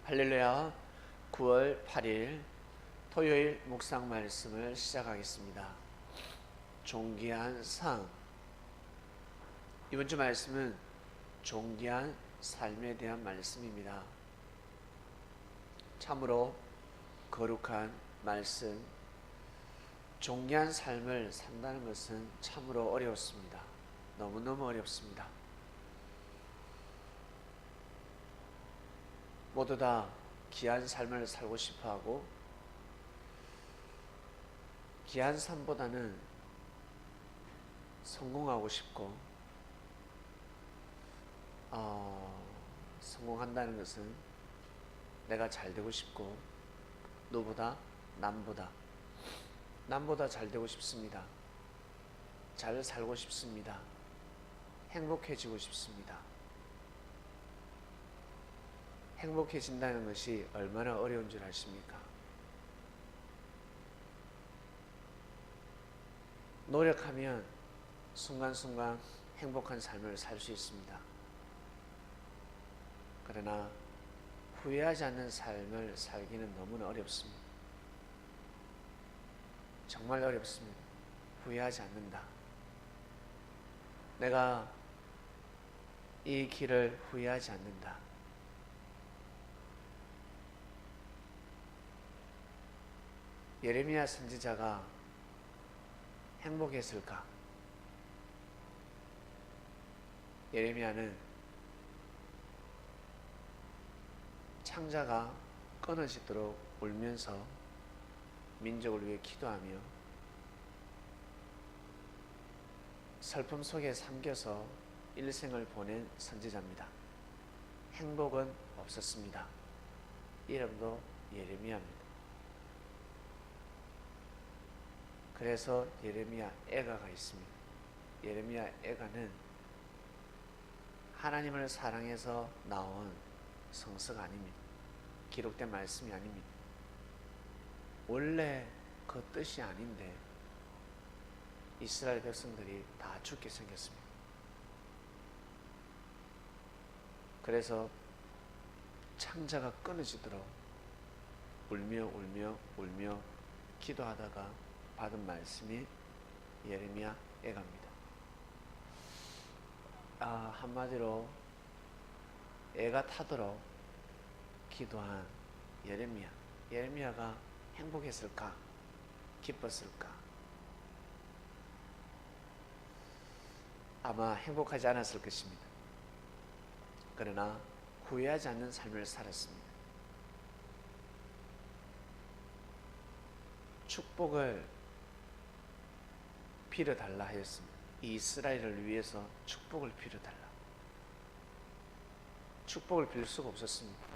할렐루야. 9월 8일 토요일 묵상 말씀을 시작하겠습니다. 존귀한 상. 이번 주 말씀은 존귀한 삶에 대한 말씀입니다. 참으로 거룩한 말씀, 존귀한 삶을 산다는 것은 참으로 어려웠습니다. 너무너무 어렵습니다. 모두 다 귀한 삶을 살고 싶어하고, 귀한 삶보다는 성공하고 싶고, 성공한다는 것은 내가 잘 되고 싶고, 너보다 남보다 잘 되고 싶습니다. 잘 살고 싶습니다. 행복해지고 싶습니다. 행복해진다는 것이 얼마나 어려운 줄 아십니까? 노력하면 순간순간 행복한 삶을 살 수 있습니다. 그러나 후회하지 않는 삶을 살기는 너무나 어렵습니다. 정말 어렵습니다. 후회하지 않는다. 내가 이 길을 후회하지 않는다. 예레미야 선지자가 행복했을까? 예레미야는 창자가 끊어지도록 울면서 민족을 위해 기도하며 슬픔 속에 잠겨서 일생을 보낸 선지자입니다. 행복은 없었습니다. 이름도 예레미야입니다. 그래서 예레미야 애가가 있습니다. 예레미야 애가는 하나님을 사랑해서 나온 성서가 아닙니다. 기록된 말씀이 아닙니다. 원래 그 뜻이 아닌데 이스라엘 백성들이 다 죽게 생겼습니다. 그래서 창자가 끊어지도록 울며 기도하다가 받은 말씀이 예레미야 애가입니다. 한마디로 애가 타도록 기도한 예레미야. 예레미야가 행복했을까? 기뻤을까? 아마 행복하지 않았을 것입니다. 그러나 후회하지 않는 삶을 살았습니다. 축복을 빌어달라 하였습니다. 이스라엘을 위해서 축복을 빌어달라. 축복을 빌 수가 없었습니다.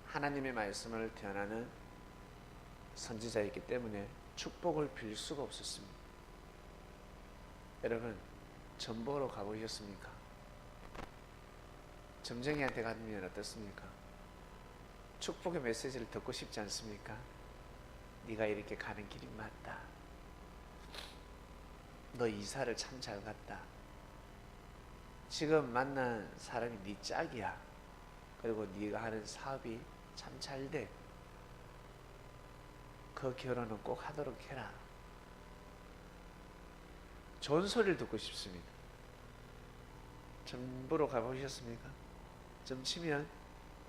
하나님의 말씀을 전하는 선지자이기 때문에 축복을 빌 수가 없었습니다. 여러분, 점 보러 가보셨습니까? 점쟁이한테 가면 어떻습니까? 축복의 메시지를 듣고 싶지 않습니까? 네가 이렇게 가는 길이 맞다. 너 이사를 참 잘 갔다. 지금 만난 사람이 네 짝이야. 그리고 네가 하는 사업이 참 잘 돼. 그 결혼은 꼭 하도록 해라. 좋은 소리를 듣고 싶습니다. 점 보러 가보셨습니까? 점 치면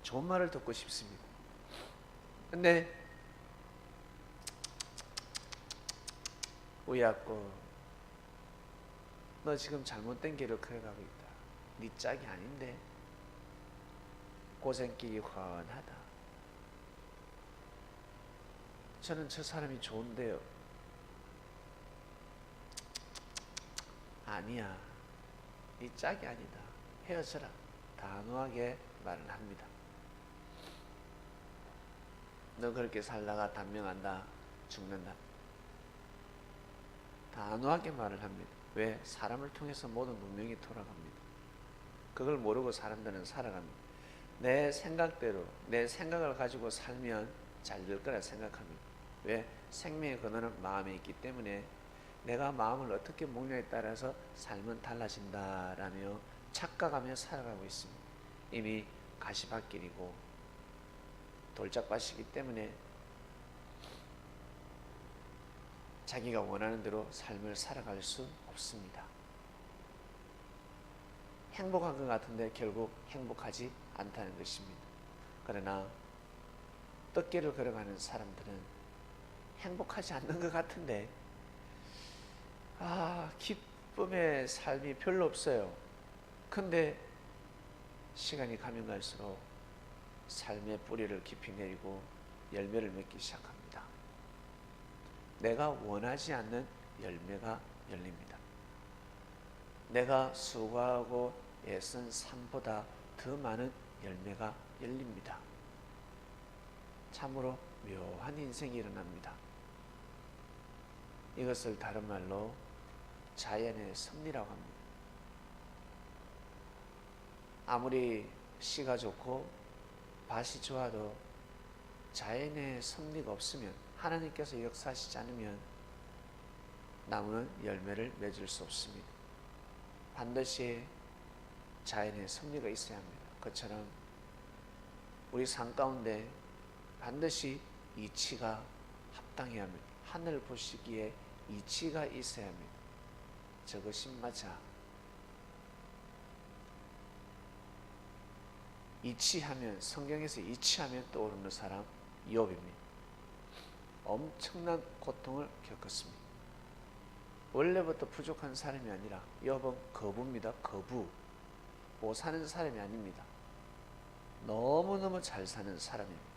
좋은 말을 듣고 싶습니다. 근데 우야꼬, 너 지금 잘못된 길을 걸어가고 있다. 네 짝이 아닌데 고생길이 훤하다. 저는 저 사람이 좋은데요. 아니야, 네 짝이 아니다. 헤어져라. 단호하게 말을 합니다. 너 그렇게 살다가 단명한다. 죽는다. 단호하게 말을 합니다. 왜? 사람을 통해서 모든 문명이 돌아갑니다. 그걸 모르고 사람들은 살아갑니다. 내 생각대로, 내 생각을 가지고 살면 잘 될 거라 생각합니다. 왜? 생명의 근원은 마음에 있기 때문에 내가 마음을 어떻게 먹느냐에 따라서 삶은 달라진다라며 착각하며 살아가고 있습니다. 이미 가시밭길이고 돌짝밭이기 때문에 자기가 원하는 대로 삶을 살아갈 수 없습니다. 행복한 것 같은데 결국 행복하지 않다는 것입니다. 그러나 떡길을 걸어가는 사람들은 행복하지 않는 것 같은데 기쁨의 삶이 별로 없어요. 근데 시간이 가면 갈수록 삶의 뿌리를 깊이 내리고 열매를 맺기 시작합니다. 내가 원하지 않는 열매가 열립니다. 내가 수고하고 애쓴 삶보다 더 많은 열매가 열립니다. 참으로 묘한 인생이 일어납니다. 이것을 다른 말로 자연의 섭리라고 합니다. 아무리 씨가 좋고 밭이 좋아도 자연의 섭리가 없으면, 하나님께서 역사하시지 않으면 나무는 열매를 맺을 수 없습니다. 반드시 자연의 섭리가 있어야 합니다. 그처럼 우리 삶 가운데 반드시 이치가 합당해야 합니다. 하늘 보시기에 이치가 있어야 합니다. 저것이 맞아. 이치하면, 성경에서 이치하면 떠오르는 사람 욥입니다. 엄청난 고통을 겪었습니다. 원래부터 부족한 사람이 아니라 욥은 거부입니다. 거부. 못 사는 사람이 아닙니다. 너무너무 잘 사는 사람입니다.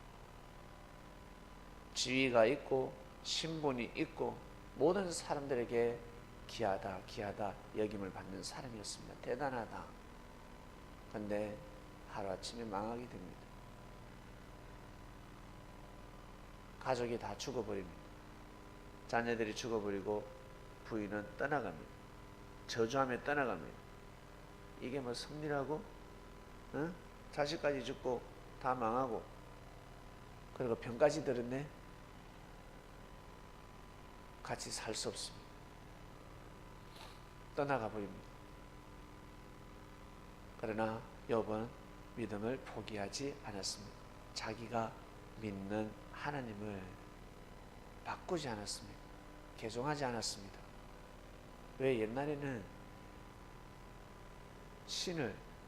지위가 있고 신분이 있고 모든 사람들에게 귀하다 여김을 받는 사람이었습니다. 대단하다. 근데 하루아침에 망하게 됩니다. 가족이 다 죽어버립니다. 자녀들이 죽어버리고 부인은 떠나갑니다. 저주하며 떠나갑니다. 이게 뭐 섭리라고? 응? 자식까지 죽고 다 망하고 그리고 병까지 들었네? 같이 살 수 없습니다. 떠나가 버립니다. 그러나 욥은 믿음을 포기하지 않았습니다. 자기가 믿는 하나님을 바꾸지 않았습니다. 개종하지 않았습니다. 왜? 옛날에는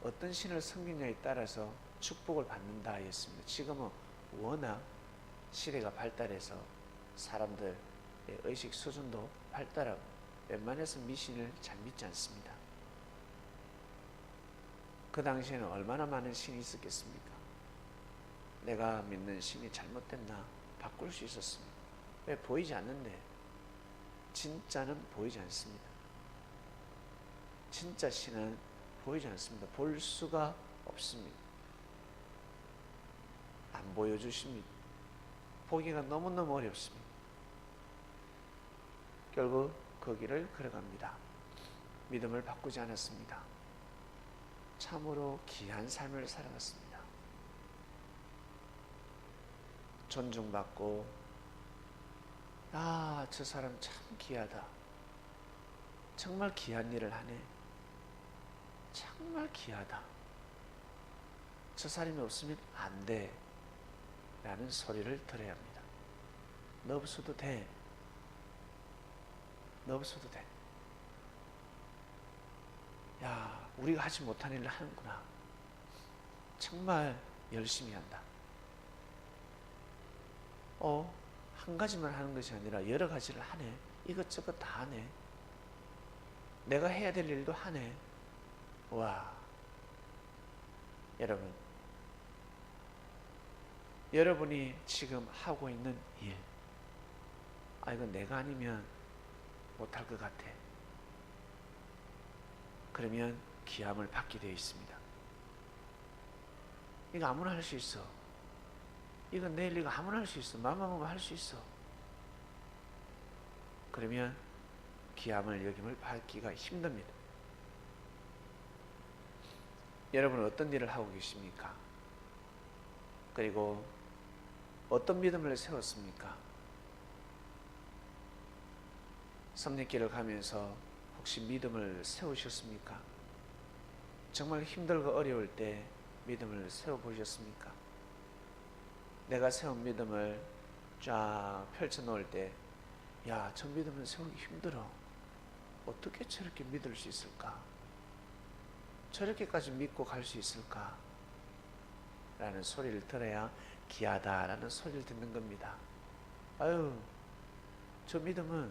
어떤 신을 섬기냐에 따라서 축복을 받는다 했습니다. 지금은 워낙 시대가 발달해서 사람들의 의식 수준도 발달하고 웬만해서 미신을 잘 믿지 않습니다. 그 당시에는 얼마나 많은 신이 있었겠습니까? 내가 믿는 신이 잘못됐나 바꿀 수 있었습니다. 왜? 보이지 않는데. 진짜는 보이지 않습니다. 진짜 신은 보이지 않습니다. 볼 수가 없습니다. 안 보여주십니다. 보기가 너무너무 어렵습니다. 결국 그 길을 걸어갑니다. 믿음을 바꾸지 않았습니다. 참으로 귀한 삶을 살아갔습니다. 존중받고 저 사람 참 귀하다. 정말 귀한 일을 하네. 정말 귀하다. 저 사람이 없으면 안 돼. 라는 소리를 들어야 합니다. 너 없어도 돼. 너 없어도 돼. 야, 우리가 하지 못한 일을 하는구나. 정말 열심히 한다. 한 가지만 하는 것이 아니라 여러 가지를 하네. 이것저것 다 하네. 내가 해야 될 일도 하네. 와, 여러분이 지금 하고 있는 일, 이건 내가 아니면 못할 것 같아. 그러면 귀함을 받게 되어 있습니다. 이거 아무나 할 수 있어. 이건 내일 이거 아무나 할 수 있어. 마음만 먹으면 할 수 있어. 그러면 귀함을 여김을 받기가 힘듭니다. 여러분은 어떤 일을 하고 계십니까? 그리고 어떤 믿음을 세웠습니까? 섭리길을 가면서 혹시 믿음을 세우셨습니까? 정말 힘들고 어려울 때 믿음을 세워보셨습니까? 내가 세운 믿음을 쫙 펼쳐 놓을 때, 야, 저 믿음은 세우기 힘들어. 어떻게 저렇게 믿을 수 있을까? 저렇게까지 믿고 갈 수 있을까? 라는 소리를 들어야 귀하다라는 소리를 듣는 겁니다. 아유, 저 믿음은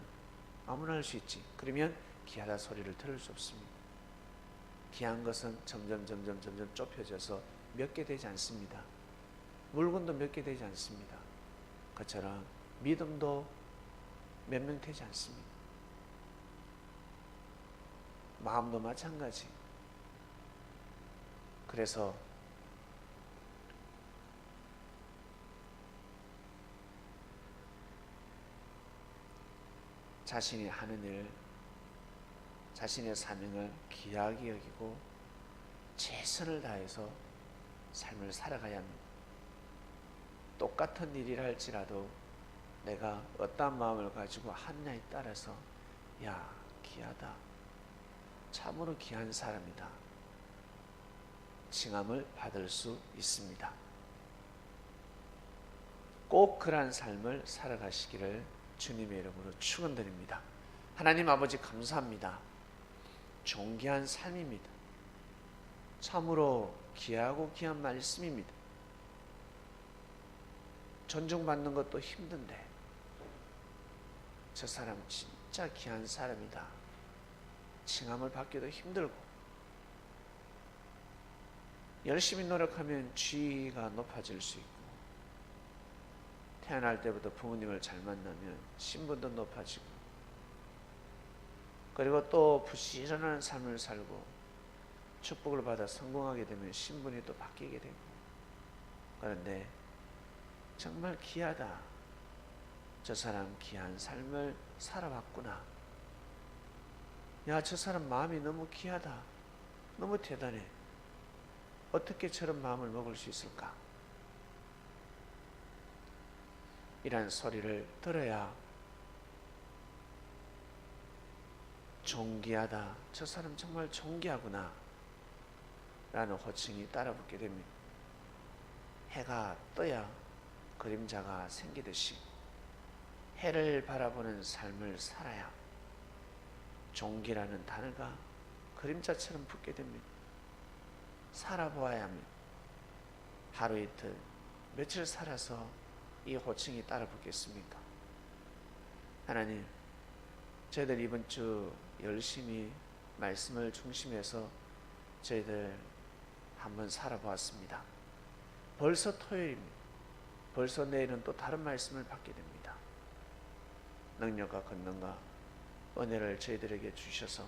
아무나 할 수 있지. 그러면 귀하다 소리를 들을 수 없습니다. 귀한 것은 점점 좁혀져서 몇 개 되지 않습니다. 물건도 몇 개 되지 않습니다. 그처럼 믿음도 몇 명 되지 않습니다. 마음도 마찬가지. 그래서 자신이 하는 일, 자신의 사명을 귀하게 여기고 최선을 다해서 삶을 살아가야 합니다. 똑같은 일이라 할지라도 내가 어떠한 마음을 가지고 하느냐에 따라서, 야, 귀하다, 참으로 귀한 사람이다, 칭함을 받을 수 있습니다. 꼭 그러한 삶을 살아가시기를 주님의 이름으로 축원드립니다. 하나님 아버지 감사합니다. 존귀한 삶입니다. 참으로 귀하고 귀한 말씀입니다. 존중받는 것도 힘든데 저 사람 진짜 귀한 사람이다, 칭함을 받기도 힘들고, 열심히 노력하면 지위가 높아질 수 있고, 태어날 때부터 부모님을 잘 만나면 신분도 높아지고, 그리고 또 부지런한 삶을 살고 축복을 받아 성공하게 되면 신분이 또 바뀌게 되고. 그런데 정말 귀하다, 저 사람 귀한 삶을 살아왔구나, 야, 저 사람 마음이 너무 귀하다, 너무 대단해, 어떻게 저런 마음을 먹을 수 있을까? 이란 소리를 들어야 존귀하다, 저 사람 정말 존귀하구나 라는 호칭이 따라붙게 됩니다. 해가 떠야 그림자가 생기듯이 해를 바라보는 삶을 살아야 존귀라는 단어가 그림자처럼 붙게 됩니다. 살아보아야 합니다. 하루 이틀 며칠 살아서 이 호칭이 따라붙겠습니까? 하나님, 저희들 이번 주 열심히 말씀을 중심해서 저희들 한번 살아보았습니다. 벌써 토요일입니다. 벌써 내일은 또 다른 말씀을 받게 됩니다. 능력과 권능과 은혜를 저희들에게 주셔서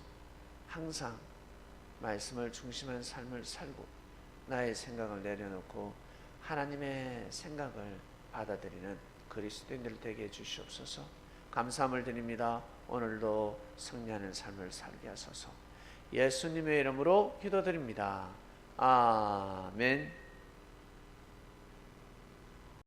항상 말씀을 중심한 삶을 살고 나의 생각을 내려놓고 하나님의 생각을 받아들이는 그리스도인들 되게 해주시옵소서. 감사함을 드립니다. 오늘도 승리하는 삶을 살게 하소서. 예수님의 이름으로 기도드립니다. 아멘.